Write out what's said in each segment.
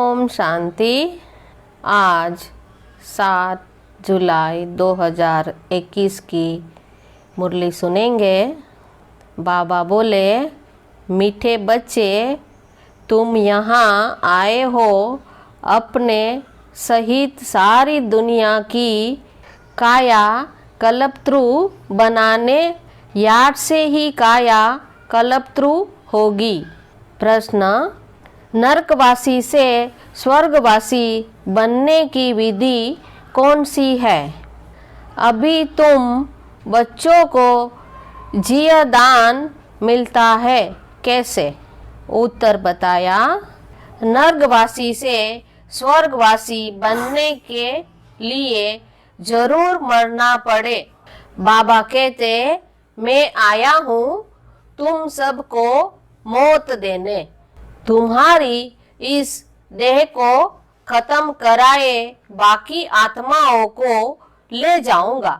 ओम शांति। आज 7 जुलाई 2021 की मुरली सुनेंगे। बाबा बोले, मीठे बच्चे, तुम यहाँ आए हो अपने सहित सारी दुनिया की काया कल्पत्रु बनाने। याद से ही काया कल्पत्रु होगी। प्रश्न, नरकवासी से स्वर्गवासी बनने की विधि कौन सी है? अभी तुम बच्चों को जियादान मिलता है, कैसे? उत्तर बताया, नरकवासी से स्वर्गवासी बनने के लिए जरूर मरना पड़े। बाबा कहते, मैं आया हूँ तुम सबको मौत देने। तुम्हारी इस देह को खत्म कराए बाकी आत्माओं को ले जाऊंगा।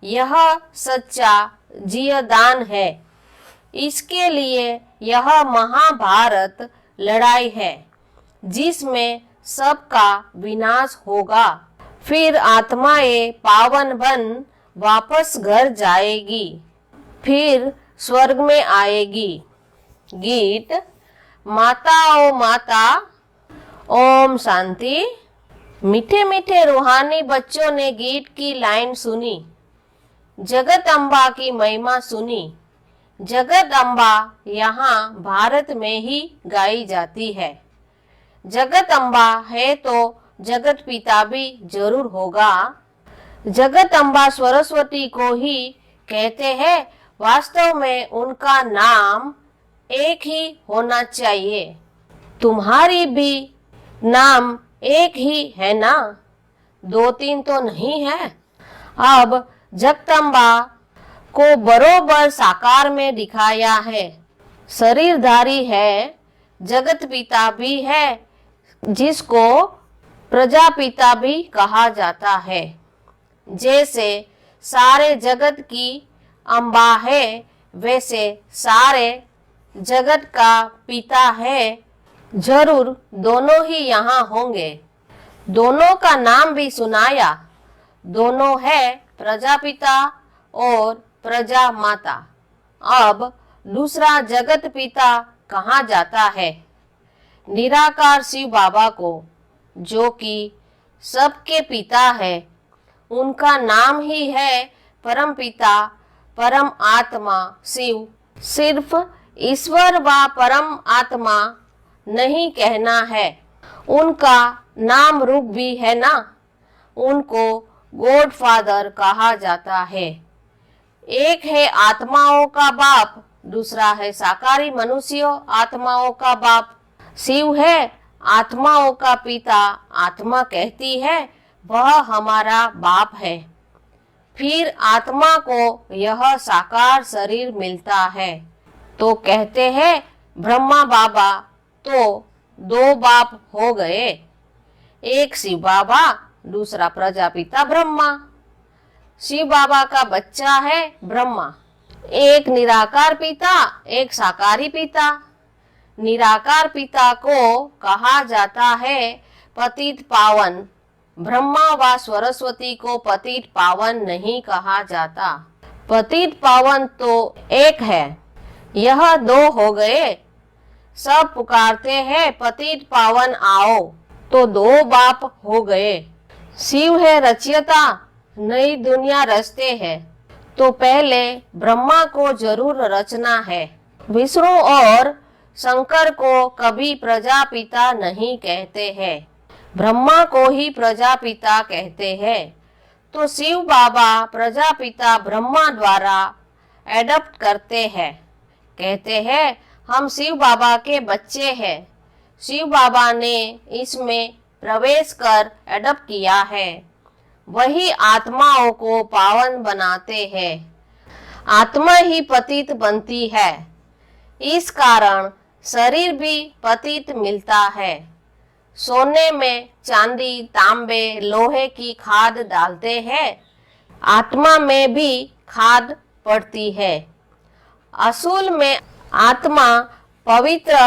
यह सच्चा जियादान है। इसके लिए यह महाभारत लड़ाई है जिसमें सबका विनाश होगा। फिर आत्माएं पावन बन वापस घर जाएगी, फिर स्वर्ग में आएगी। गीत। माता ओ माता, ओम शांति। मीठे मीठे रूहानी बच्चों ने गीत की लाइन सुनी, जगत अम्बा की महिमा सुनी। जगत अम्बा यहाँ भारत में ही गाई जाती है। जगत अम्बा है तो जगत पिता भी जरूर होगा। जगत अम्बा सरस्वती को ही कहते हैं। वास्तव में उनका नाम एक ही होना चाहिए। तुम्हारी भी नाम एक ही है ना? 2-3 तो नहीं है। अब जगदम्बा को बरोबर साकार में दिखाया है। शरीरधारी है, जगत पिता भी है, जिसको प्रजापिता भी कहा जाता है। जैसे सारे जगत की अम्बा है, वैसे सारे जगत का पिता है। जरूर दोनों ही यहाँ होंगे। दोनों का नाम भी सुनाया। दोनों है प्रजापिता और प्रजा माता। अब दूसरा जगत पिता कहाँ जाता है? निराकार शिव बाबा को, जो कि सबके पिता है। उनका नाम ही है परम पिता, परम आत्मा शिव। सिर्फ ईश्वर व परम आत्मा नहीं कहना है, उनका नाम रूप भी है ना। उनको गॉड फादर कहा जाता है। एक है आत्माओं का बाप, दूसरा है साकारी मनुष्यों आत्माओं का बाप। शिव है आत्माओं का पिता। आत्मा कहती है वह हमारा बाप है। फिर आत्मा को यह साकार शरीर मिलता है तो कहते हैं ब्रह्मा बाबा, तो 2 बाप हो गए। एक शिव बाबा, दूसरा प्रजापिता ब्रह्मा। शिव बाबा का बच्चा है ब्रह्मा। एक निराकार पिता, एक साकारी पिता। निराकार पिता को कहा जाता है पतित पावन। ब्रह्मा व सरस्वती को पतित पावन नहीं कहा जाता। पतित पावन तो एक है, यह 2 हो गए। सब पुकारते हैं पतित पावन आओ, तो 2 बाप हो गए। शिव है रचयिता, नई दुनिया रचते हैं, तो पहले ब्रह्मा को जरूर रचना है। विष्णु और शंकर को कभी प्रजापिता नहीं कहते हैं, ब्रह्मा को ही प्रजापिता कहते हैं। तो शिव बाबा प्रजापिता ब्रह्मा द्वारा एडप्ट करते हैं। कहते हैं हम शिव बाबा के बच्चे हैं। शिव बाबा ने इसमें प्रवेश कर एडप्ट किया है। वही आत्माओं को पावन बनाते हैं। आत्मा ही पतित बनती है। इस कारण शरीर भी पतित मिलता है। सोने में चांदी, तांबे, लोहे की खाद डालते हैं। आत्मा में भी खाद पड़ती है। असूल में आत्मा पवित्र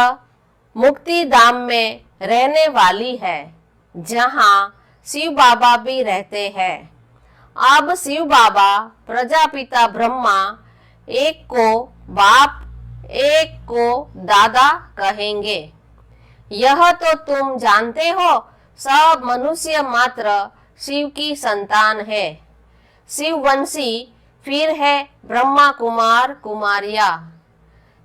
मुक्ति धाम में रहने वाली है, जहाँ शिव बाबा भी रहते हैं। अब शिव बाबा प्रजापिता ब्रह्मा एक को बाप एक को दादा कहेंगे। यह तो तुम जानते हो, सब मनुष्य मात्र शिव की संतान है। शिववंशी फिर है ब्रह्मा कुमार कुमारिया।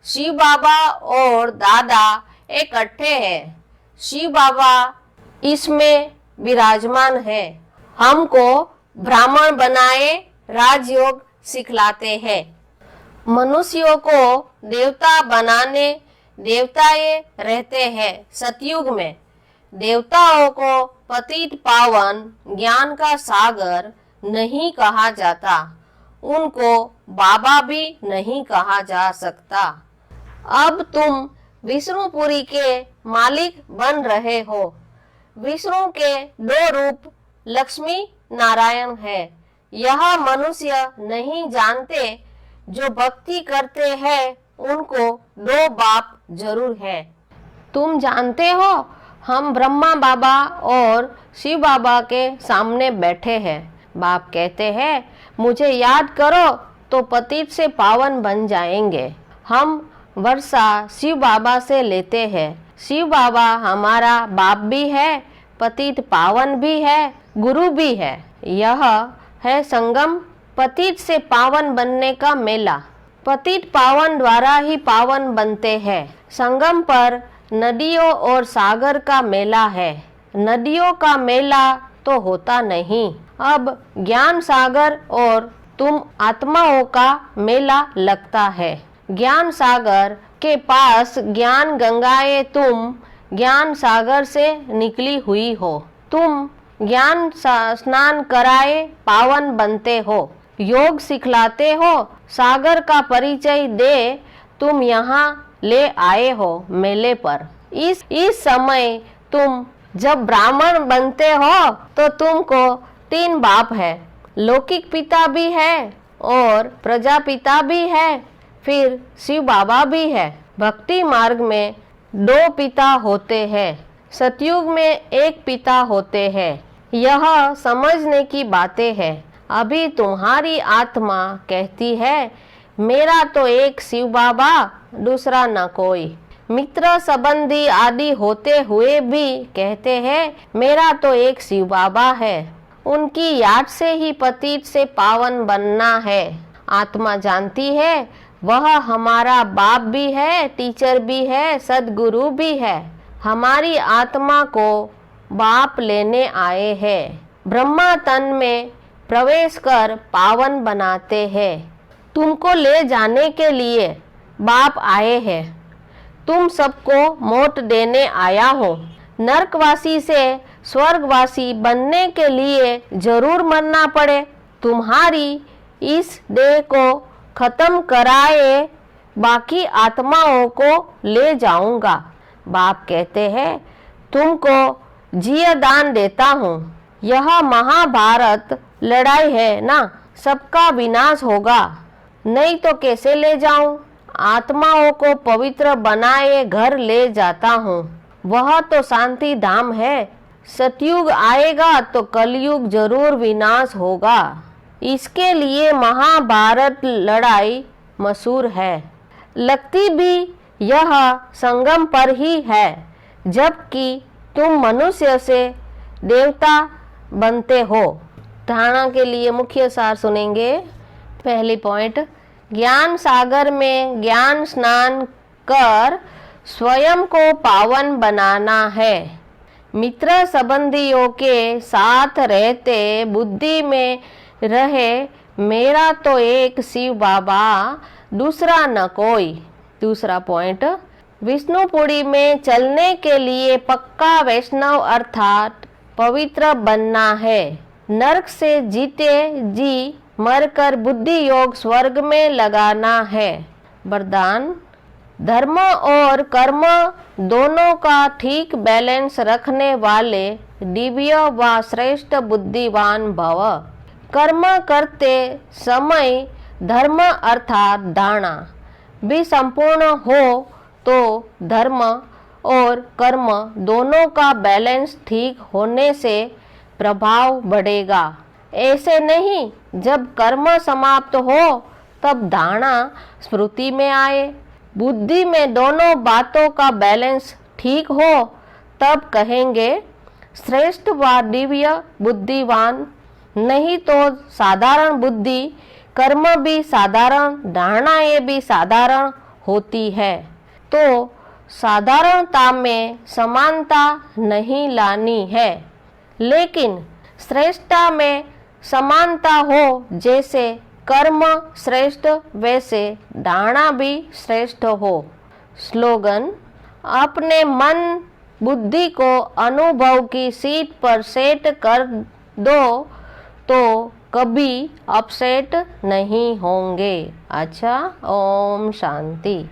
शिव बाबा और दादा इकट्ठे हैं। शिव बाबा इसमें विराजमान है, हमको ब्राह्मण बनाए राजयोग सिखलाते हैं। मनुष्यों को देवता बनाने देवताएं रहते हैं। सतयुग में देवताओं को पतित पावन ज्ञान का सागर नहीं कहा जाता, उनको बाबा भी नहीं कहा जा सकता। अब तुम विष्णुपुरी के मालिक बन रहे हो। विष्णु के दो रूप लक्ष्मी नारायण है, यह मनुष्य नहीं जानते। जो भक्ति करते हैं उनको दो बाप जरूर है। तुम जानते हो, हम ब्रह्मा बाबा और शिव बाबा के सामने बैठे हैं। बाप कहते हैं, मुझे याद करो तो पतित से पावन बन जाएंगे। हम वर्षा शिव बाबा से लेते हैं। शिव बाबा हमारा बाप भी है, पतित पावन भी है, गुरु भी है। यह है संगम, पतित से पावन बनने का मेला। पतित पावन द्वारा ही पावन बनते हैं। संगम पर नदियों और सागर का मेला है। नदियों का मेला तो होता नहीं। अब ज्ञान सागर और तुम आत्माओं का मेला लगता है। ज्ञान सागर के पास ज्ञान गंगाएं तुम ज्ञान सागर से निकली हुई हो। तुम ज्ञान स्नान कराए पावन बनते हो, योग सिखलाते हो, सागर का परिचय दे तुम यहाँ ले आए हो मेले पर। इस समय तुम जब ब्राह्मण बनते हो तो तुमको 3 बाप है, लौकिक पिता भी है और प्रजापिता भी है, फिर शिव बाबा भी है। भक्ति मार्ग में 2 पिता होते हैं, सतयुग में 1 पिता होते हैं। यह समझने की बातें हैं। अभी तुम्हारी आत्मा कहती है, मेरा तो एक शिव बाबा, दूसरा न कोई। मित्र संबंधी आदि होते हुए भी कहते हैं, मेरा तो एक शिव बाबा है। उनकी याद से ही पतित से पावन बनना है। आत्मा जानती है, वह हमारा बाप भी है, टीचर भी है, सदगुरु भी है। हमारी आत्मा को बाप लेने आए हैं। ब्रह्मा तन में प्रवेश कर पावन बनाते हैं। तुमको ले जाने के लिए बाप आए हैं। तुम सबको मौत देने आया हो। नरकवासी से स्वर्गवासी बनने के लिए जरूर मरना पड़े। तुम्हारी इस देह को खत्म कराए बाकी आत्माओं को ले जाऊंगा। बाप कहते हैं, तुमको जीवदान देता हूँ। यह महाभारत लड़ाई है ना, सबका विनाश होगा, नहीं तो कैसे ले जाऊं? आत्माओं को पवित्र बनाए घर ले जाता हूँ। वह तो शांति धाम है। सतयुग आएगा तो कलयुग जरूर विनाश होगा। इसके लिए महाभारत लड़ाई मशहूर है। लगती भी यह संगम पर ही है, जबकि तुम मनुष्य से देवता बनते हो। धारणा के लिए मुख्य सार सुनेंगे। पहली पॉइंट, ज्ञान सागर में ज्ञान स्नान कर स्वयं को पावन बनाना है। मित्र संबंधियों के साथ रहते बुद्धि में रहे, मेरा तो एक शिव बाबा, दूसरा न कोई। दूसरा पॉइंट, विष्णुपुरी में चलने के लिए पक्का वैष्णव अर्थात पवित्र बनना है। नरक से जीते जी मरकर बुद्धि योग स्वर्ग में लगाना है। वरदान, धर्म और कर्म दोनों का ठीक बैलेंस रखने वाले दिव्य व श्रेष्ठ बुद्धिवान भव। कर्म करते समय धर्म अर्थात धारणा भी संपूर्ण हो तो धर्म और कर्म दोनों का बैलेंस ठीक होने से प्रभाव बढ़ेगा। ऐसे नहीं जब कर्म समाप्त हो तब धारणा स्मृति में आए। बुद्धि में दोनों बातों का बैलेंस ठीक हो तब कहेंगे श्रेष्ठ व दिव्य बुद्धिवान। नहीं तो साधारण बुद्धि, कर्म भी साधारण, धारणाएं भी साधारण होती है। तो साधारणता में समानता नहीं लानी है, लेकिन श्रेष्ठता में समानता हो। जैसे कर्म श्रेष्ठ वैसे धारणा भी श्रेष्ठ हो। स्लोगन: अपने मन बुद्धि को अनुभव की सीट पर सेट कर दो तो कभी अपसेट नहीं होंगे। अच्छा, ओम शांति।